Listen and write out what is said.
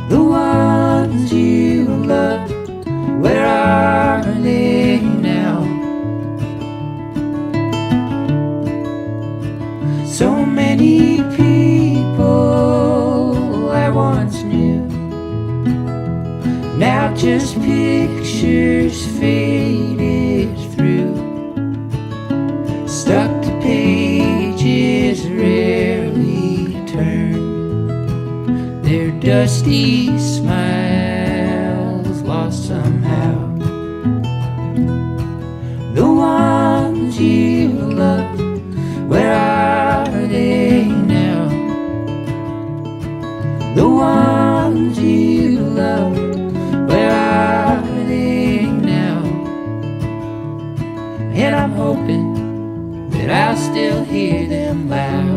The ones you loved, where are they now? So many people I once knew, now just pictures faded through, stuck to pages rarely turned, their dusty smiles lost somehow. The ones you loved, where are they now? The ones you loved, where are they now? And I'm hoping that I'll still hear them loud.